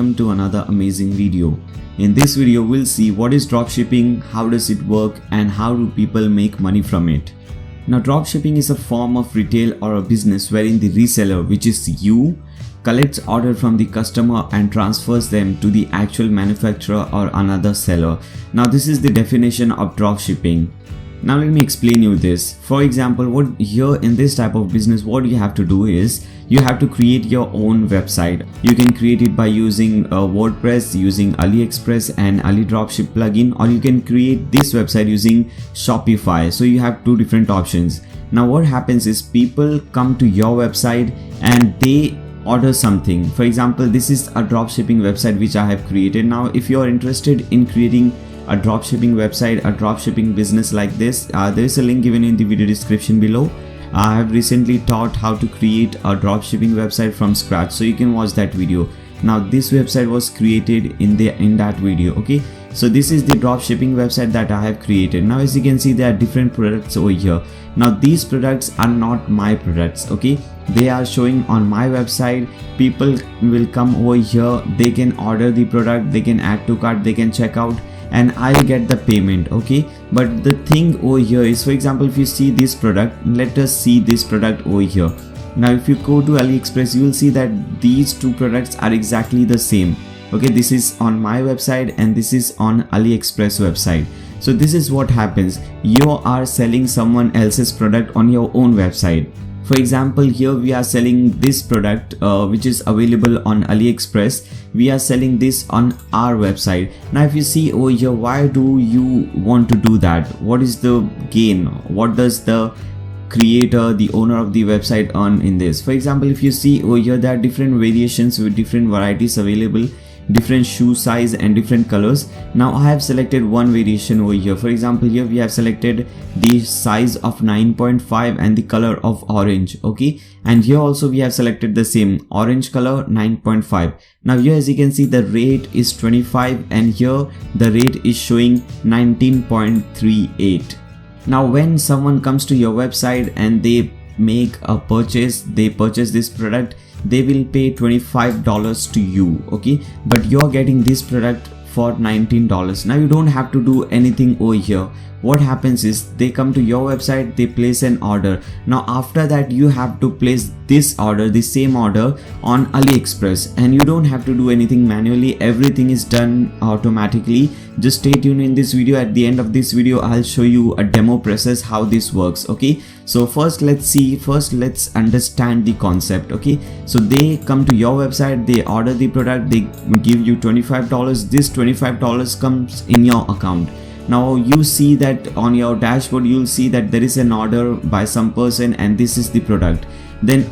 welcome to another amazing video. In this video we'll see what is dropshipping, how does it work, and how do people make money from it. Now dropshipping is a form of retail or a business wherein the reseller, which is you, collects order from the customer and transfers them to the actual manufacturer or another seller. Now this is the definition of dropshipping. Now let me explain you this. For example, what here in this type of business, what you have to do is you have to create your own website. You can create it by using WordPress, using AliExpress and AliDropship plugin, or you can create this website using Shopify. So you have two different options. Now what happens is people come to your website and they order something. For example, this is a dropshipping website which I have created. Now if you are interested in creating a dropshipping website, a dropshipping business like this, there is a link given in the video description below. I have recently taught how to create a dropshipping website from scratch, so you can watch that video. Now this website was created in that video. Okay, so this is the dropshipping website that I have created. Now as you can see, there are different products over here. Now these products are not my products, okay, they are showing on my website. People will come over here, they can order the product, they can add to cart, they can check out, and I'll get the payment. Okay, but the thing over here is, for example, if you see this product, let us see this product over here. Now if you go to AliExpress, you will see that these two products are exactly the same. Okay, this is on my website and this is on AliExpress website. So this is what happens. You are selling someone else's product on your own website. For example, here we are selling this product which is available on AliExpress. We are selling this on our website. Now if you see over here, why do you want to do that? What is the gain? What does the creator, the owner of the website, earn in this? For example, if you see over here, there are different variations with different varieties available, different shoe size and different colors. Now I have selected one variation over here. For example, here we have selected the size of 9.5 and the color of orange. Okay, and here also we have selected the same orange color, 9.5. Now here as you can see, the rate is 25 and here the rate is showing 19.38. now when someone comes to your website and they make a purchase, they purchase this product, they will pay $25 to you. Okay, but you're getting this product for $19. Now you don't have to do anything over here. What happens is they come to your website, they place an order. Now after that you have to place this order, the same order, on AliExpress, and you don't have to do anything manually. Everything is done automatically. Just stay tuned in this video. At the end of this video I'll show you a demo process how this works. Okay, so first let's understand the concept. Okay, so they come to your website, they order the product, they give you $25. This $25 comes in your account. Now you see that on your dashboard, you'll see that there is an order by some person and this is the product. Then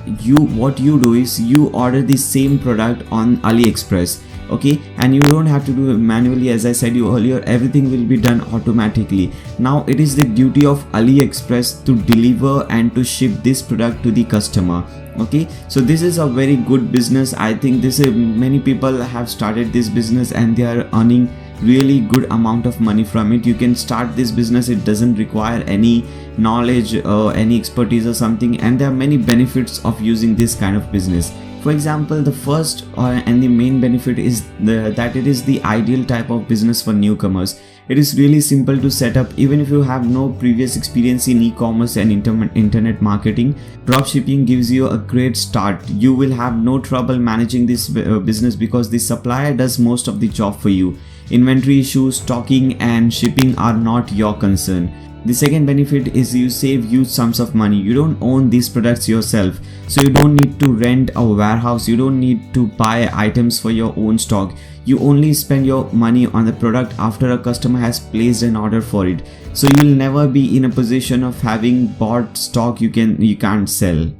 what you do is you order the same product on AliExpress. Okay, and you don't have to do it manually. As I said you earlier, everything will be done automatically. Now it is the duty of AliExpress to deliver and to ship this product to the customer. Okay, so this is a very good business. I think many people have started this business and they are earning really good amount of money from it. You can start this business, it doesn't require any knowledge or any expertise or something, and there are many benefits of using this kind of business. For example, the first and the main benefit is that it is the ideal type of business for newcomers. It is really simple to set up. Even if you have no previous experience in e-commerce and internet marketing, dropshipping gives you a great start. You will have no trouble managing this business because the supplier does most of the job for you. Inventory issues, stocking and shipping are not your concern. The second benefit is you save huge sums of money. You don't own these products yourself, so you don't need to rent a warehouse, you don't need to buy items for your own stock. You only spend your money on the product after a customer has placed an order for it. So you'll never be in a position of having bought stock you can't sell.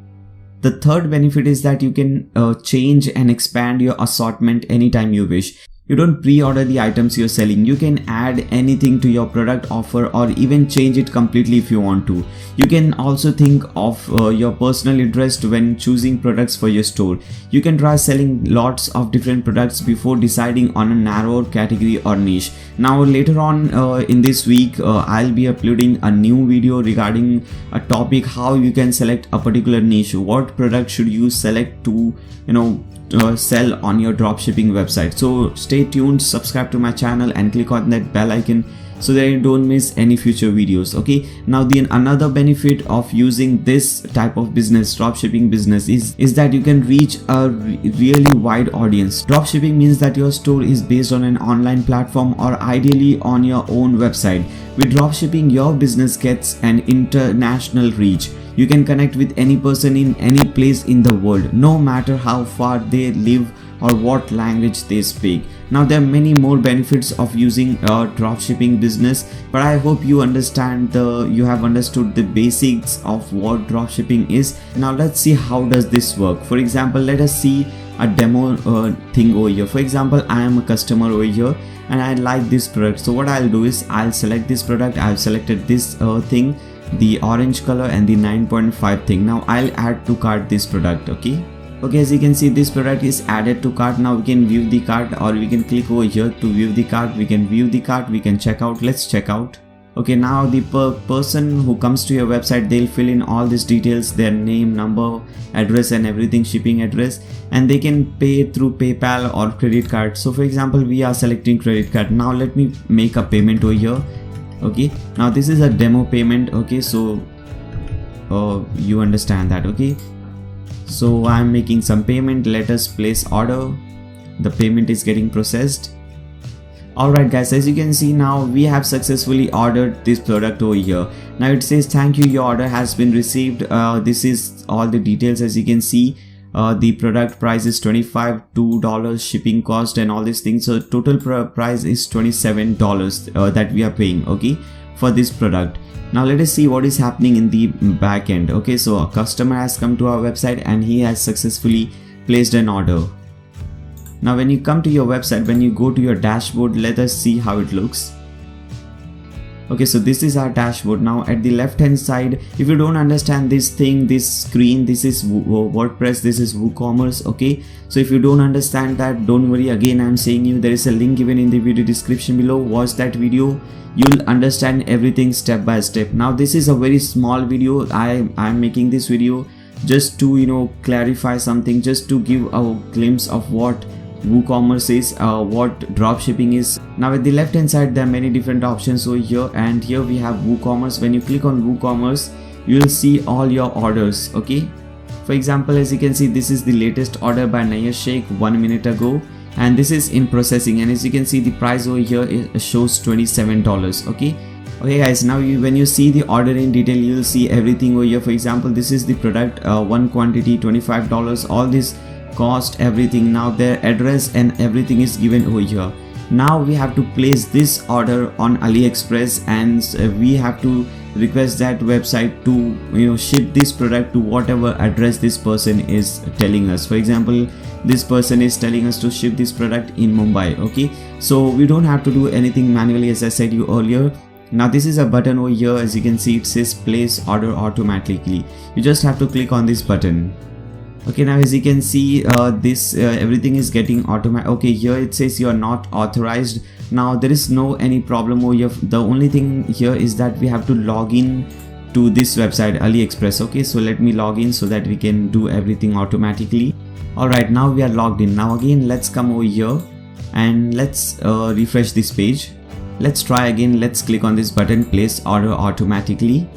The third benefit is that you can change and expand your assortment anytime you wish. You don't pre-order the items you're selling. You can add anything to your product offer or even change it completely if you want to. You can also think of your personal interest when choosing products for your store. You can try selling lots of different products before deciding on a narrow category or niche. Now later on in this week, I'll be uploading a new video regarding a topic how you can select a particular niche. What product should you select to sell on your dropshipping website. So stay tuned, subscribe to my channel and click on that bell icon so that you don't miss any future videos. Okay, now the another benefit of using this type of business, dropshipping business, is that you can reach a really wide audience. Dropshipping means that your store is based on an online platform or ideally on your own website. With dropshipping, your business gets an international reach. You can connect with any person in any place in the world, no matter how far they live or what language they speak. Now there are many more benefits of using a dropshipping business, but I hope you have understood the basics of what dropshipping is. Now let's see how does this work. For example, let us see a demo thing over here. For example, I am a customer over here and I like this product. So what I'll do is I'll select this product. I've selected this thing, the orange color and the 9.5 thing. Now I'll add to cart this product. Okay, as you can see, this product is added to cart. Now we can view the cart, or we can click over here to view the cart. We can view the cart, we can check out. Let's check out. Okay, now the person who comes to your website, they'll fill in all these details, their name, number, address and everything, shipping address, and they can pay through PayPal or credit card. So for example, we are selecting credit card. Now let me make a payment over here. Okay, now this is a demo payment. Okay, so you understand that. Okay, so I'm making some payment. Let us place order. The payment is getting processed. Alright guys, as you can see, now we have successfully ordered this product over here. Now it says thank you, your order has been received. This is all the details. As you can see, the product price is $25, $2 shipping cost and all these things. So total price is $27 that we are paying, okay, for this product. Now let us see what is happening in the back end. Okay, so a customer has come to our website and he has successfully placed an order. Now when you come to your website, when you go to your dashboard, let us see how it looks. Okay, so this is our dashboard. Now at the left hand side, if you don't understand this thing, this screen, this is WordPress, this is Ecommerce. Okay, so if you don't understand that, don't worry. Again, I'm saying you, there is a link given in the video description below. Watch that video, you'll understand everything step by step. Now this is a very small video. I'm making this video just to clarify something, just to give a glimpse of what WooCommerce is, what dropshipping is. Now at the left hand side, there are many different options over here, and here we have WooCommerce. When you click on WooCommerce, you will see all your orders. Okay, for example, as you can see, this is the latest order by Naya Sheikh 1 minute ago, and this is in processing, and as you can see, the price over here shows $27. Okay guys, now when you see the order in detail, you will see everything over here. For example, this is the product, one quantity, $25, all this cost, everything. Now their address and everything is given over here. Now we have to place this order on AliExpress, and we have to request that website to ship this product to whatever address this person is telling us. For example, this person is telling us to ship this product in Mumbai. Okay, so we don't have to do anything manually, as I said you earlier. Now this is a button over here. As you can see, it says place order automatically. You just have to click on this button. Okay, now as you can see, everything is getting automatic. Okay, here it says you are not authorized. Now there is no any problem over here. The only thing here is that we have to log in to this website, AliExpress. Okay, so let me log in so that we can do everything automatically. Alright, now we are logged in. Now again, let's come over here and let's refresh this page. Let's try again. Let's click on this button, place order automatically.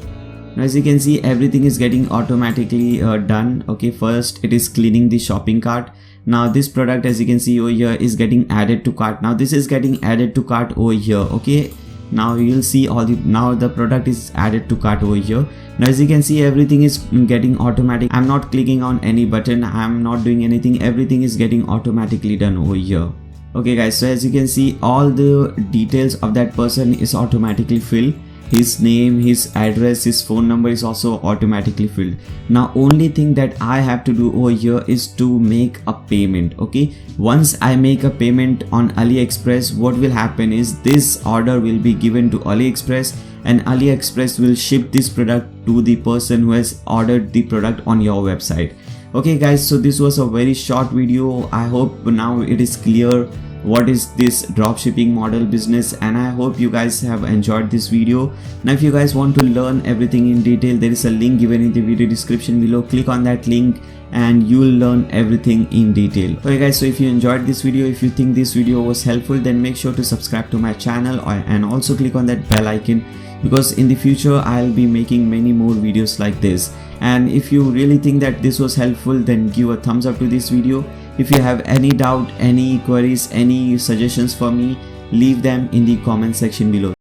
Now as you can see, everything is getting automatically done. Okay, first it is cleaning the shopping cart. Now this product, as you can see over here, is getting added to cart. Now this is getting added to cart over here. Okay, now you'll see now the product is added to cart over here. Now as you can see, everything is getting automatic. I'm not clicking on any button, I'm not doing anything, everything is getting automatically done over here. Okay guys, so as you can see, all the details of that person is automatically filled. His name, his address, his phone number is also automatically filled. Now only thing that I have to do over here is to make a payment. Okay, once I make a payment on AliExpress, what will happen is this order will be given to AliExpress, and AliExpress will ship this product to the person who has ordered the product on your website. Okay guys, so this was a very short video. I hope now it is clear what is this dropshipping model business, and I hope you guys have enjoyed this video. Now if you guys want to learn everything in detail, there is a link given in the video description below. Click on that link and you'll learn everything in detail. Okay guys, so if you enjoyed this video, if you think this video was helpful, then make sure to subscribe to my channel and also click on that bell icon, because in the future I'll be making many more videos like this. And if you really think that this was helpful, then give a thumbs up to this video. If you have any doubt, any queries, any suggestions for me, leave them in the comment section below.